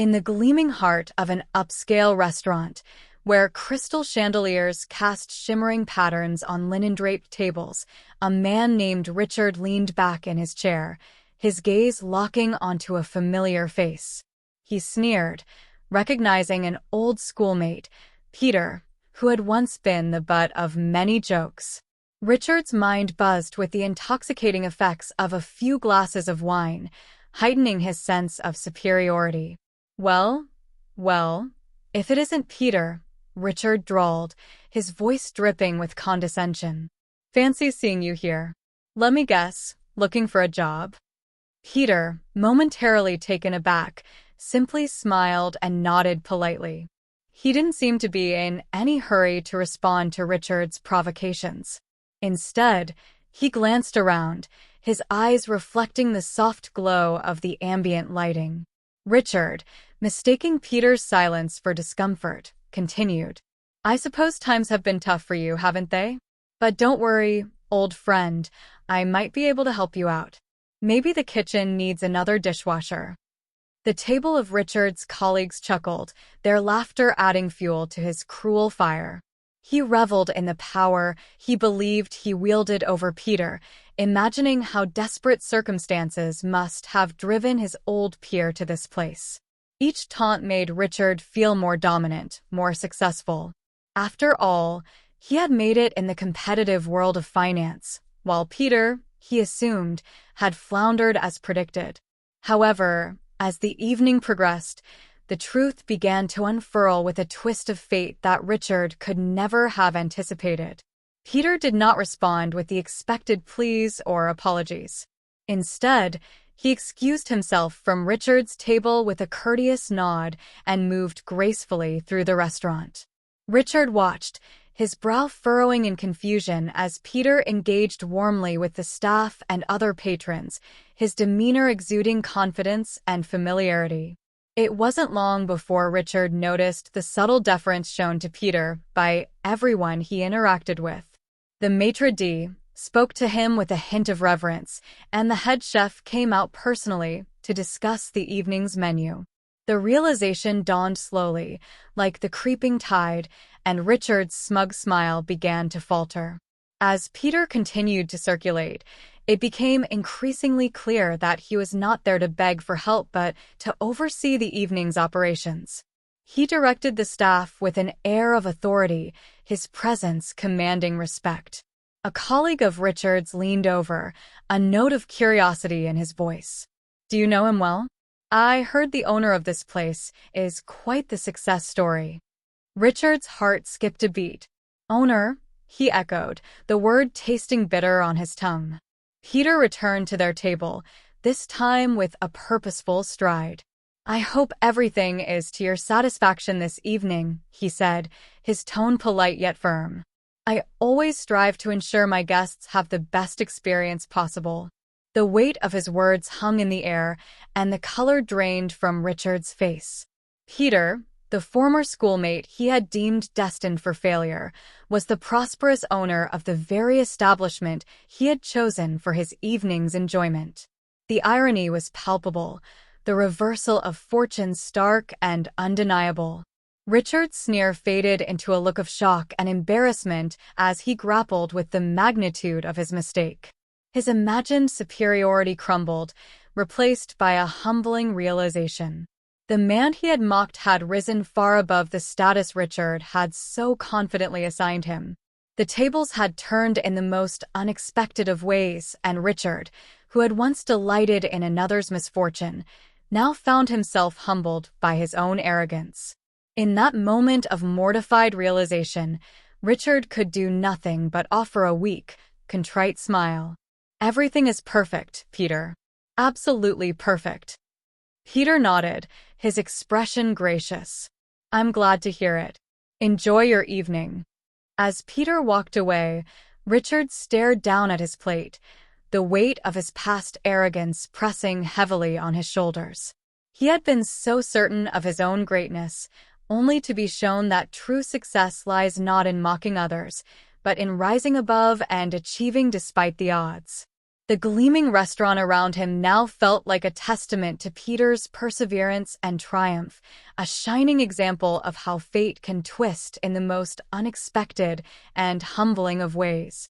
in the gleaming heart of an upscale restaurant, where crystal chandeliers cast shimmering patterns on linen-draped tables, a man named Richard leaned back in his chair, his gaze locking onto a familiar face. He sneered, recognizing an old schoolmate, Peter, who had once been the butt of many jokes. Richard's mind buzzed with the intoxicating effects of a few glasses of wine, heightening his sense of superiority. Well, if it isn't Peter," Richard drawled, his voice dripping with condescension. "Fancy seeing you here. Let me guess, looking for a job?" Peter, momentarily taken aback, simply smiled and nodded politely. He didn't seem to be in any hurry to respond to Richard's provocations. Instead, he glanced around, his eyes reflecting the soft glow of the ambient lighting. Richard, mistaking Peter's silence for discomfort, continued. "I suppose times have been tough for you, haven't they? But don't worry, old friend, I might be able to help you out. Maybe the kitchen needs another dishwasher." The table of Richard's colleagues chuckled, their laughter adding fuel to his cruel fire. He reveled in the power he believed he wielded over Peter, imagining how desperate circumstances must have driven his old peer to this place. Each taunt made Richard feel more dominant, more successful. After all, he had made it in the competitive world of finance, while Peter, he assumed, had floundered as predicted. However, as the evening progressed, the truth began to unfurl with a twist of fate that Richard could never have anticipated. Peter did not respond with the expected pleas or apologies. Instead, he excused himself from Richard's table with a courteous nod and moved gracefully through the restaurant. Richard watched, his brow furrowing in confusion as Peter engaged warmly with the staff and other patrons, his demeanor exuding confidence and familiarity. It wasn't long before Richard noticed the subtle deference shown to Peter by everyone he interacted with. The maitre d' spoke to him with a hint of reverence, and the head chef came out personally to discuss the evening's menu. The realization dawned slowly, like the creeping tide, and Richard's smug smile began to falter. As Peter continued to circulate, it became increasingly clear that he was not there to beg for help but to oversee the evening's operations. He directed the staff with an air of authority, his presence commanding respect. A colleague of Richard's leaned over, a note of curiosity in his voice. "Do you know him well? I heard the owner of this place is quite the success story." Richard's heart skipped a beat. "Owner?" he echoed, the word tasting bitter on his tongue. Peter returned to their table, this time with a purposeful stride. "I hope everything is to your satisfaction this evening," he said, his tone polite yet firm. "I always strive to ensure my guests have the best experience possible." The weight of his words hung in the air, and the color drained from Richard's face. Peter, the former schoolmate he had deemed destined for failure, was the prosperous owner of the very establishment he had chosen for his evening's enjoyment. The irony was palpable, the reversal of fortune stark and undeniable. Richard's sneer faded into a look of shock and embarrassment as he grappled with the magnitude of his mistake. His imagined superiority crumbled, replaced by a humbling realization. The man he had mocked had risen far above the status Richard had so confidently assigned him. The tables had turned in the most unexpected of ways, and Richard, who had once delighted in another's misfortune, now found himself humbled by his own arrogance. In that moment of mortified realization, Richard could do nothing but offer a weak, contrite smile. "Everything is perfect, Peter. Absolutely perfect." Peter nodded, his expression gracious. "I'm glad to hear it. Enjoy your evening." As Peter walked away, Richard stared down at his plate, the weight of his past arrogance pressing heavily on his shoulders. He had been so certain of his own greatness, only to be shown that true success lies not in mocking others, but in rising above and achieving despite the odds. The gleaming restaurant around him now felt like a testament to Peter's perseverance and triumph, a shining example of how fate can twist in the most unexpected and humbling of ways.